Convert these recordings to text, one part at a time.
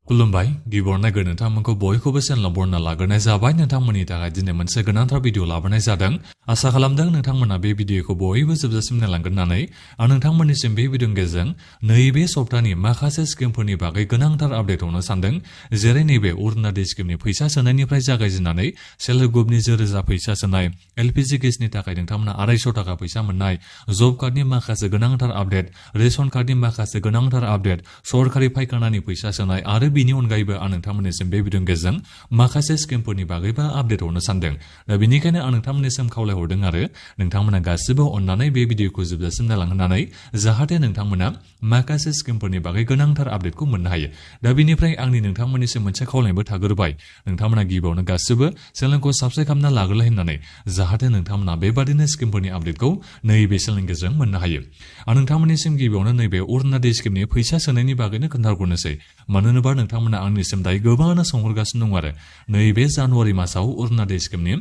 खुलुमबाय गिबियावनो नायगोन नोंथांमोनखौ बयखौबो चेनेलाव बरना लाग्रोनाय जाबाय नोंथांमोननि थाखाय दिनै मोनसे गोनांथार भिडिअ लाबोनाय जादों आसा खालामदों नोंथांमोना बे भिडिअखौ बयबो जोबजासिम नायलांगोन होननानै आं नोंथांमोननिसिम बे भिडिअनि गेजेरजों नैबे सप्तानि माखासे स्किमफोरनि बागै गोनांथार आपडेट होनो सानदों जेरै नैबे अरुणोदय स्किमनि फैसा सोनायनिफ्राय जागायजेननानै सेल्फ हेल्प ग्रुपनि रोजा फैसा सोनाय LPG गेसनि थाखाय नोंथांमोना 250 थाखा फैसा मोननाय जब कार्डनि माखासे गोनांथार आपडेट रेशन कार्डनि माखासे गोनांथार आपडेट सरकारि फायखानानि फैसा सोनाय आरो बिनि अनगायैबो आं नोंथांमोननिसिम बे भिडिअनि गेजेरजों माखासे स्किमफोरनि बागैबो आपडेट हरनो सानदों दा बेनिखायनो आं नोंथांमोननिसिम खावलायहरदों आरो नोंथांमोना गासिबो अननानै बे भिडिअखौ जोबजासिम नायलांनानै जाहाथे नोंथांमोना माखासे स्किमफोरनि बागै गोनांथार आपडेटखौ मोननो हायो दा बेनिफ्राय आंनि नोंथांमोननिसिम मोनसे खावलायनायबो थाग्रोबाय नोंथांमोना गिबियावनो गासिबो चेनेलखौ साबस्क्राइब खालामना लाग्रोलाय होननानै जाहाथे नोंथांमोना बेबादिनो स्किमफोरनि आपडेटखौ नैबे चेनेलनि गेजेरजों मोननो हायो आं नोंथांमोननिसिम गिबियावनो नैबे अरुणोदय स्किमनि फैसा सोनायनि बागैनो खोन्थाहरनोसै मानो होनोबा नोंथांमोना आंनिसिम दायो गोबाङानो सोंहरगासिनो दं आरो नैबे जानुवारि मासाव अरुणोदय स्किमनि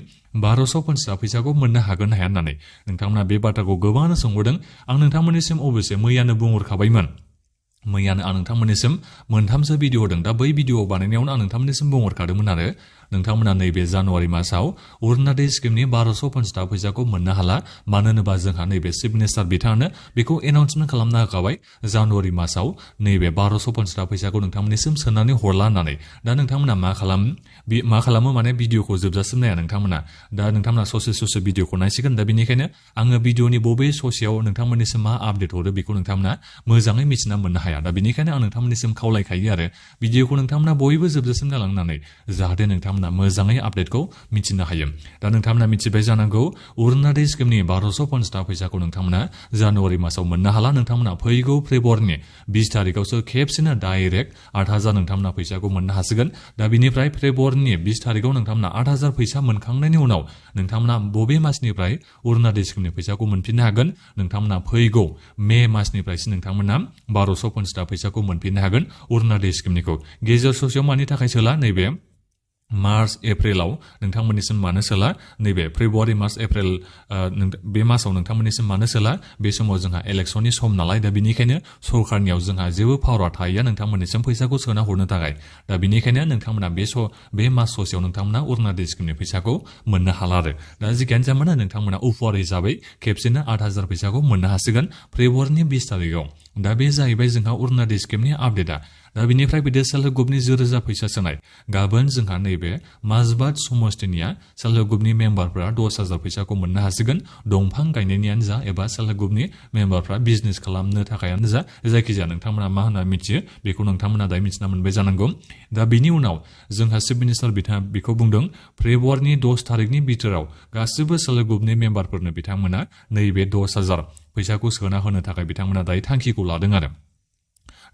1250 फैसाखौ मोननो हागोन हाया होननानै नोंथांमोना बे बाथ्राखौ गोबाङानो सोंहरदों आं नोंथांमोननिसिम अबयसे मैयानो बुंहरखाबायमोन मैयानो आं नोंथांमोननिसिम मोनथामसो भिडिअ होदों दा बै भिडिअ बानायनायावनो आं नोंथांमोननिसिम बुंहरखादोंमोन आरो नोंथांमोना नैबे जानुवारि मासाव अरुणोदय स्किमनि 1250 फैसाखौ मोननो हाला मानो होनोबा जोंहा नैबे चिफ मिनिस्टार बिथाङानो बेखौ एनाउन्समेन्ट खालामना होखाबाय जानुवारि मासाव नैबे 1250 फैसाखौ नोंथांमोननिसिम सोनानै हरला होननानै दा नोंथांमोना मा खालामो माने भिडिअखौ जोबजासिम नाया नोंथांमोना दा नोंथांमोना ससे भिडिअखौ नायसिगोन दा बेनिखायनो आङो भिडिअनि बबे ससेयाव नोंथांमोननिसिम मा आपडेट हरो बेखौ नोंथांमोना मोजाङै मिथिना मोननो हाया दा बेनिखायनो आं नोंथांमोननिसिम खावलायखायो आरो भिडिअखौ नोंथांमोना बयबो जोबजासिम नायलांनानै जाहाथे नोंथांमोना मोजाङै आपडेटखौ मिथिनो हायो दा नोंथांमोना मिथिबाय जानांगौ अरुणोदय स्किमनि 1250 फैसाखौ नोंथांमोना जानुवारि मासाव मोननो हाला नोंथांमोना फैगौ फेब्रुवारिनि 20 तारिखआवसो खेबसेनो डाइरेक्ट 8000 नोंथांमोना फैसाखौ मोननो हासिगोन दा बिनिफ्राय फेब्रुवारिनि 20 तारिखआव नोंथांमोना 8000 फैसा मोनखांनायनि उनाव नोंथांमोना बबे मासनिफ्राय अरुणोदय स्किमनि फैसाखौ मोनफिननो हागोन नोंथांमोना फैगौ मे मासनिफ्रायसो नोंथांमोना 1250 फैसाखौ मोनफिननो हागोन अरुणोदय स्किमनिखौ गेजेर ससेयाव मानि थाखाय सोला नैबे मार्च एप्रिलाव नोंथांमोननिसिम मानो सोला नैबे फेब्रुवारि मार्च एप्रिल बे मासाव नोंथांमोननिसिम मानो सोला बे समाव जोंहा इलेक्सननि सम नालाय दा बेनिखायनो सरकारनियाव जोंहा जेबो पावार थाया नोंथांमोननिसिम फैसाखौ सोना हरनो थाखाय दा बेनिखायनो नोंथांमोना बे मास ससेयाव नोंथांमोना अरुणोदय स्किमनि फैसाखौ मोननो हाला आरो दा जिखियानो जाया मानो नोंथांमोना उपहार हिसाबै खेबसेनो 8000 फैसाखौ मोननो हासिगोन फेब्रुवारिनि 20 तारिखआव दा बे जाहैबाय जोंहा अरुणोदय स्किमनि आपडेटआ दा बिनिफ्राय बिदि सेल्फ हेल्प ग्रुपनि रोजा फैसा सोनाय गाबोन जोंहा नैबे माजबाट समस्तिनिया सेल्फ हेल्प ग्रुपनि मेम्बारफोरा 10000 फैसाखौ मोननो हासिगोन दंफां गायनायनियानो जा एबा सेल्फ हेल्प ग्रुपनि मेम्बारफ्रा बिजनेस खालामनो थाखायानो जा जायखिजाया नोंथांमोना मा होनना मिथियो बेखौ नोंथांमोना दायो मिथिना मोनबाय जानांगौ दा बिनि उनाव जोंहा चिफ मिनिस्टार बिथाङा बेखौ बुंदों फेब्रुवारिनि 10 तारिखनि बिथोराव गासिबो सेल्फ हेल्प ग्रुपनि मेम्बारफोरनो बिथांमोना नैबे 10000 फैसाखौ सोना होनो थाखाय बिथांमोना दायो थांखिखौ लादों आरो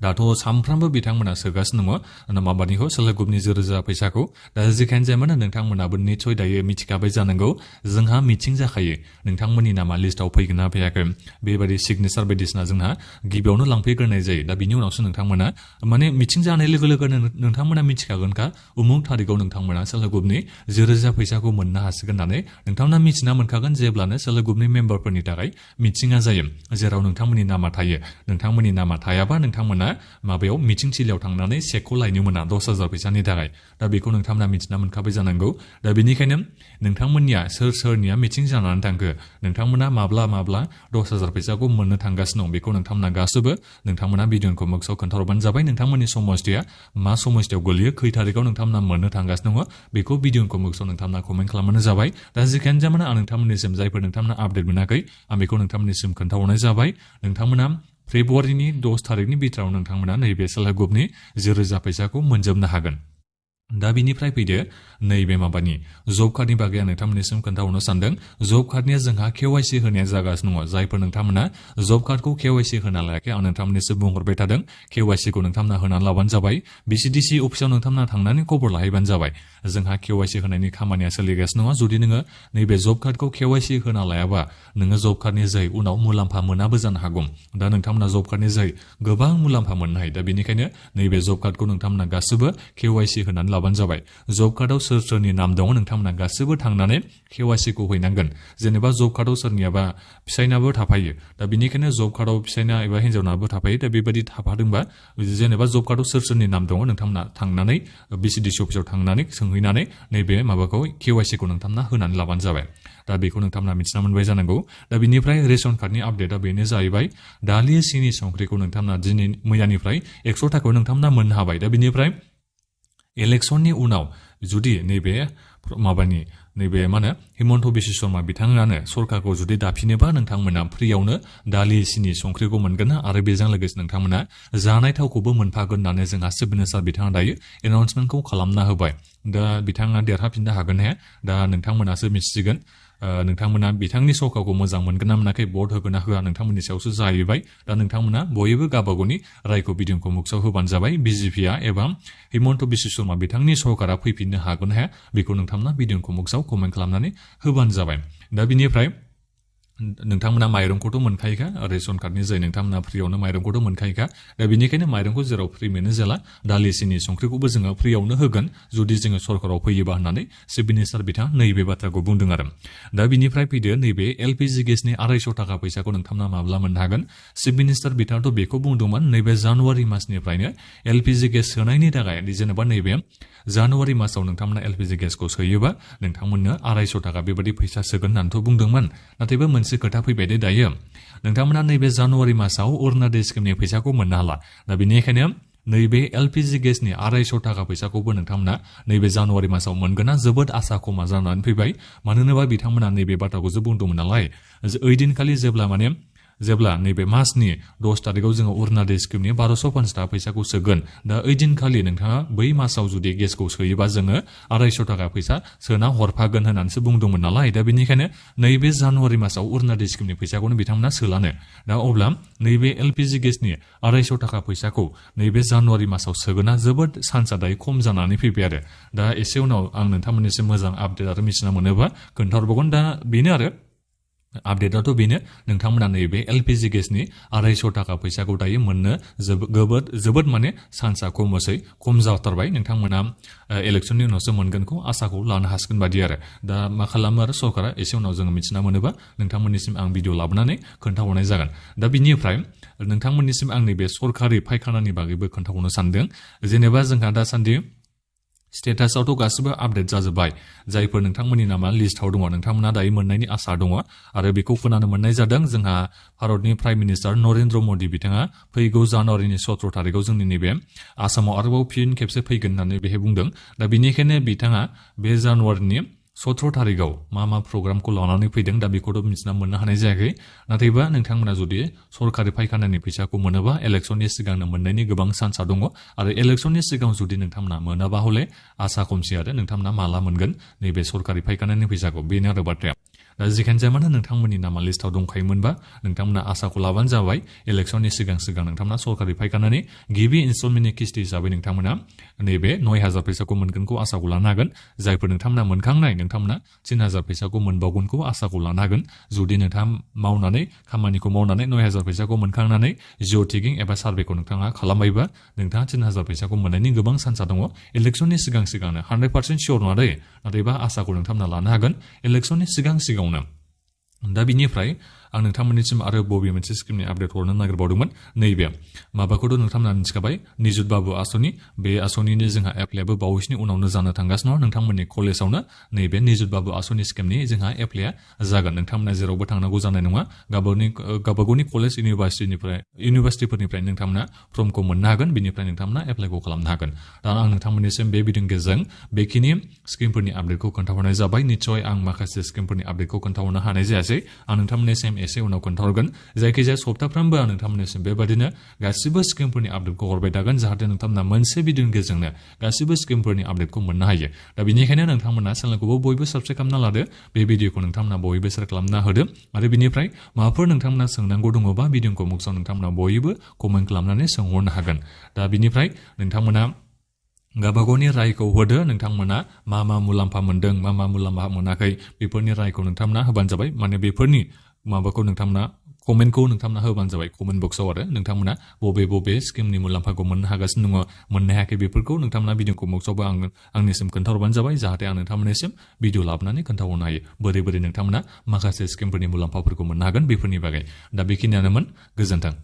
दाथ' सामफ्रामबो बिथांमोना सोगासिनो दङ माबानिखौ सेल्फ हेल्प ग्रुपनि रोजा फैसाखौ दा जेखायनो जाया मानो नोंथांमोनाबो निसय दायो मिथिखाबाय जानांगौ जोंहा मिटिं जाखायो नोंथांमोननि नामा लिस्टआव फैगोन ना फैयाखै बेबायदि सिगनेचार बायदिसिना जोंहा गिबियावनो लांफैग्रोनाय जायो दा बिनि उनावसो नोंथांमोना माने मिटिं जानाय लोगो लोगोनो नोंथांमोना मिथिखागोनखा उमुक थारिखआव नोंथांमोना सेल्फ हेल्प ग्रुपनि रोजा फैसाखौ मोननो हासिगोन होननानै नोंथांमोना मिथिना मोनखागोन जेब्लानो सेल्फ हेल्प ग्रुपनि मेम्बारफोरनि थाखाय मिटिंआ जायो जेराव नोंथांमोननि नामा थायो नोंथांमोननि नामा थायाबा नोंथांमोना माबायाव मिटिं थिलियाव थांनानै चेकखौ लायनो मोना 10000 फैसानि थाखाय दा बेखौ नोंथांमोना मिथिना मोनखाबाय जानांगौ दा बेनिखायनो नोंथांमोननिया सोरनिया मिटिं जानानै थांखो नोंथांमोना माब्ला 10000 फैसाखौ मोननो थांगासिनो दं बेखौ नोंथांमोना गासैबो नोंथांमोना भिडिअखौ मोक्सआव खोन्थाहरबानो जाबाय नोंथांमोननि समस्थिया मा समस्थियाव गोलैयो खै थारिखआव नोंथांमोना मोननो थांगासिनो दङ बेखौ भिडिअखौ मोक्सआव नोंथांमोना कमेन्ट खालामबानो जाबाय दा जिखियानो जाया मानो आं नोंथांमोननिसिम जायफोर नोंथांमोना आपडेट मोनाखै आं बेखौ नोंथांमोननिसिम खोन्थाहरनाय जाबाय नोंथांमोना फेब्रुवारिनि 10 तारिखनि बिथोराव नोंथांमोना नैबे सेल्फ हेल्प ग्रुपनि रोजा फैसाखौ मोनजोबनो हागोन दा बिनिफ्राय फैदो नैबे माबानि जब कार्डनि बागै आं नोंथांमोननिसिम खोन्थाहरनो सानदों जब कार्डनिया जोंहा केवाइसि होनाया जागासिनो दङ जायफोर नोंथांमोना जब कार्डखौ केवाइसि होना लायाखै आं नोंथांमोननिसिम बुंहरबाय थादों केवाइसिखौ नोंथांमोना होनानै लाबानो जाबाय बिसिडिसि अफिसाव नोंथांमोना थांनानै खबर लाहैबानो जाबाय जोंहा केवाइसि होनायनि खामानिया सोलिगासिनो दङ जुदि नोङो नैबे जब कार्डखौ केवाइसि होना लायाबा नोङो जब कार्डनि जोहै उनाव मुलाम्फा मोनाबो जानो हागौ दा नोंथांमोना जब कार्डनि जोहै गोबां मुलाम्फा मोननो हायो दा बेनिखायनो नैबे जब कार्डखौ नोंथांमोना गासैबो केवाइसि होनानै लाबानो लाबानो जाबाय जब कार्डआव सोर सोरनि नाम दङ नोंथांमोना गासिबो थांनानै KYC खौ हैनांगोन जेनेबा जब कार्डआव सोरनियाबा फिसायनाबो थाफायो दा बिनिखायनो जब कार्डआव फिसायना एबा हिन्जावनाबो थाफायो दा बेबायदि थाफादोंबा जेनेबा जब कार्डआव सोर सोरनि नाम दङ नोंथांमोना थांनानै BCDC अफिसाव थांनानै सोंहैनानै नैबे माबाखौ KYC खौ नोंथांमोना होनानै लाबानो जाबाय दा बेखौ नोंथांमोना मिथिना मोनबाय जानांगौ दा बिनिफ्राय रेशन कार्डनि आपडेटआ बेनो जाहैबाय दालि सिनि संख्रिखौ नोंथांमोना दिनै मैयानिफ्राय 100 थाखायाव नोंथांमोना मोननो हाबाय दा बिनिफ्राय इलेक्सननि उनाव जुदि नैबे माबानि नैबे मा होनो हिमन्त बिश्व शर्मा बिथाङानो सरकारखौ जुदि दाफिनोबा नोंथांमोना फ्रियावनो दालि सिनि संख्रिखौ मोनगोन आरो बेजों लोगोसे नोंथांमोना जानाय थावखौबो मोनफागोन होननानै जोंहा चिफ मिनिस्टार बिथाङा दायो एनाउन्समेन्टखौ खालामना होबाय दा बिथाङा देरहाफिननो हागोन हे दा नोंथांमोनासो मिथिसिगोन नोंथांमोना बिथांनि सरकारखौ मोजां मोनगोन ना मोनाखै भट होगोन ना होआ नोंथांमोननि सायावसो जाहैबाय दा नोंथांमोना बयबो गावबागावनि रायखौ बिदुंखौ मुक्साव होबानो जाबाय BJPआ एबा हिमन्त बिश्व शर्मा बिथांनि सरकारा फैफिननो हागोन हे बेखौ नोंथांमोना बिदुंखौ मुक्साव कमेन्ट खालामनानै होबानो जाबाय दा बिनिफ्राय नोंथांमोना माइरंखौथ' मोनखायोखा रेशन कार्डनि जाय नोंथांमोना फ्रियावनो माइरंखौथ' मोनखायोखा दा बेनिखायनो माइरंखौ जेराव फ्रि मोनो जेला दालि सिनि संख्रिखौबो जोङो फ्रियावनो होगोन जुदि जोङो सरकाराव फैयोबा होननानै चिफ मिनिस्टार बिथाङा नैबे बाथ्राखौ बुंदों आरो दा बिनिफ्राय फैदो नैबे LPG गेसनि 250 थाखा फैसाखौ नोंथांमोना माब्ला मोननो हागोन चिफ मिनिस्टार बिथाङाथ' बेखौ बुंदोंमोन नैबे जानुवारि मासनिफ्रायनो LPG गेस सोनायनि थाखाय जेनेबा नैबे जानुवारि मासाव नोंथांमोना LPG गेसखौ सोयोबा नोंथांमोननो 250 थाखा बेबायदि फैसा सोगोन होननानैथ' बुंदोंमोन नाथायबो मोनसे खोथा फैबाय दे दायो नोंथांमोना नैबे जानुवारि मासाव अरुणोदय स्किमनि फैसाखौ मोननो हाला दा बेनिखायनो नैबे LPG गेसनि 250 थाखा फैसाखौबो नोंथांमोना नैबे जानुवारि मासाव मोनगोना जोबोद आसा खमा जानानै फैबाय मानो होनोबा बिथांमोना नैबे बाथ्राखौसो बुंदोंमोन नालाय ओइदिनखालि जेब्ला नैबे मासनि 10 तारिखआव जोङो अरुणोदय स्किमनि 1250 थाखा फैसाखौ सोगोन दा ओइदिनखालि नोंथाङा बै मासाव जुदि गेसखौ सोयोबा जोङो 250 थाखा फैसा सोना हरफागोन होननानैसो बुंदोंमोन नालाय दा बेनिखायनो नैबे जानुवारि मासाव अरुणोदय स्किमनि फैसाखौनो बिथांमोना सोलानो दा अब्ला नैबे LPG गेसनि 250 थाखा फैसाखौ नैबे जानुवारि मासाव सोगोना जोबोद सान्सआ दायो खम जानानै फैबाय आरो दा एसे उनाव आं नोंथांमोननिसिम मोजां आपडेट आरो मिथिना मोनोबा खोन्थाहरबावगोन दा बेनो आरो आपडेटआथ' बेनो नोंथांमोना नैबे LPG गेसनि 250 थाखा फैसाखौ दायो मोननो जोबोद माने सान्सआ खम जाथारबाय नोंथांमोना इलेक्सननि उनावसो मोनगोनखौ आसाखौ लानो हासिगोन बादि आरो दा मा खालामो आरो सरकारा एसे उनाव जोङो मिथिना मोनोबा नोंथांमोननिसिम आं भिडिअ लाबोनानै खोन्थाहरनाय जागोन दा बिनिफ्राय नोंथांमोननिसिम आं नैबे सरकारि फायखानानि बागैबो खोन्थाहरनो सानदों जेनेबा जोंहा दासान्दि स्टेटासआवथ' गासिबो आपडेट जाजोब्बाय जायफोर नोंथांमोननि नामा लिस्टआव दङ नोंथांमोना दायो मोननायनि आसा दङ आरो बेखौ खोनानो मोननाय जादों जोंहा भारतनि प्राइम मिनिस्टार नरेन्द्र मदि बिथाङा फैगौ जानुवारिनि 17 तारिखआव जोंनि नैबे आसामाव आरोबाव फिन खेबसे फैगोन होननानै बेहाय बुंदों दा बेनिखायनो बिथाङा बे जानुवारिनि 17 तारिखआव मा प्रग्रामखौ लानानै फैदों दा बेखौथ' मिथिना मोननो हानाय जायाखै नाथायबा नोंथांमोना जुदि सरकारि फायखानानि फैसाखौ मोनोबा इलेक्सननि सिगांनो मोननायनि गोबां चान्सआ दङ आरो इलेक्सननि सिगां जुदि नोंथांमोना मोनाबा हले आसा खमसै आरो नोंथांमोना माला मोनगोन नैबे सरकारि फायखानानि फैसाखौ बेनो आरो बाथ्राया दा जिखियानो जाया मानो नोंथांमोननि नामा लिस्टआव दंखायोमोनबा नोंथांमोना आसाखौ लाबानो जाबाय इलेक्सननि सिगां नोंथांमोना सरकारि फायखानानि गिबि इनस्टलमेन्टनि किस्ति हिसाबै नोंथांमोना नैबे 9000 फैसाखौ मोनगोनखौ आसाखौ लानो हागोन जायफोर नोंथांमोना मोनखांनाय नोंथांमोना 3000 फैसाखौ मोनबावगोनखौ आसाखौ लानो हागोन जुदि नोंथाङा खामानिखौ मावनानै 9000 फैसाखौ मोनखांनानै जिअ टेगिं एबा सार्भेखौ नोंथाङा खालामबायबा नोंथाङा 3000 फैसाखौ मोननायनि गोबां चान्सआ दङ इलेक्सननि सिगांनो 100% सियर नङा दे नाथायबा आसाखौ नोंथांमोना लानो हागोन इलेक्सननि सिगांनो दा बिनिफ्राय आं नोंथांमोननिसिम आरो बबे मोनसे स्किमनि आपडेट हरनो नागिरबावदोंमोन नैबे माबाखौथ' नोंथांमोना मिथिखाबाय निजुत बाबु आसनि बे आसनिनि जोंहा एप्लाइआबो बावैसोनि उनावनो जानो थांगासिनो दं नोंथांमोननि कलेजावनो नैबे निजुत बाबु आसनि स्किमनि जोंहा एप्लाइआ जागोन नोंथांमोना जेरावबो थांनांगौ जानाय नङा गावबागावनि कलेज इउनिभार्सिटिफोरनिफ्राय नोंथांमोना फर्मखौ मोननो हागोन बिनिफ्राय नोंथांमोना एप्लाइखौ खालामनो हागोन दा आं नोंथांमोननिसिम बे भिडिअनि गेजेरजों बेखिनि स्किमफोरनि आपडेटखौ खोन्थाहरनाय जाबाय निस्सय आं माखासे स्किमफोरनि आपडेटखौ खोन्थाहरनो हानाय जायासै आं नोंथांमोननिसिम एसे उनाव खोन्थाहरगोन जायखिजाया सप्ताफ्रोमबो आं नोंथांमोननिसिम बेबादिनो गासिबो स्किमफोरनि आपडेटखौ हरबाय थागोन जाहाथे नोंथांमोना मोनसे भिडिअनि गेजेरजोंनो गासिबो स्किमफोरनि आपडेटखौ मोननो हायो दा बेनिखायनो नोंथांमोना चेनेलखौबो बयबो साबस्क्राइब खालामना लादो बे भिडिअखौ नोंथांमोना बयबो शेयार खालामना होदो आरो बिनिफ्राय माबाफोर नोंथांमोना सोंनांगौ दङबा भिडिअखौ मुक्साव नोंथांमोना बयबो कमेन्ट खालामनानै सोंहरनो हागोन दा बिनिफ्राय नोंथांमोना गावबागावनि रायखौ होदो नोंथांमोना मा मुलाम्फा मोनदों मा मुलाम्फा मोनाखै बेफोरनि रायखौ नोंथांमोना होबानो जाबाय माने बेफोरनि माबाखौ नोंथांमोना कमेन्टखौ नोंथांमोना होबानो जाबाय कमेन्ट बक्सआव आरो नोंथांमोना बबे बबे स्किमनि मुलाम्फाखौ मोननो हागासिनो दङ मोननो हायाखै बेफोरखौ नोंथांमोना भिडिअ कमेन्टआवबो आंनिसिम खोन्थाहरबानो जाबाय जाहाथे आं नोंथांमोननिसिम भिडिअ लाबोनानै खोन्थाहरनो हायो बोरै बोरै नोंथांमोना माखासे स्किमफोरनि मुलाम्फाफोरखौ मोननो हागोन बेफोरनि बागै दा बेखिनियानोमोन गोजोन्थों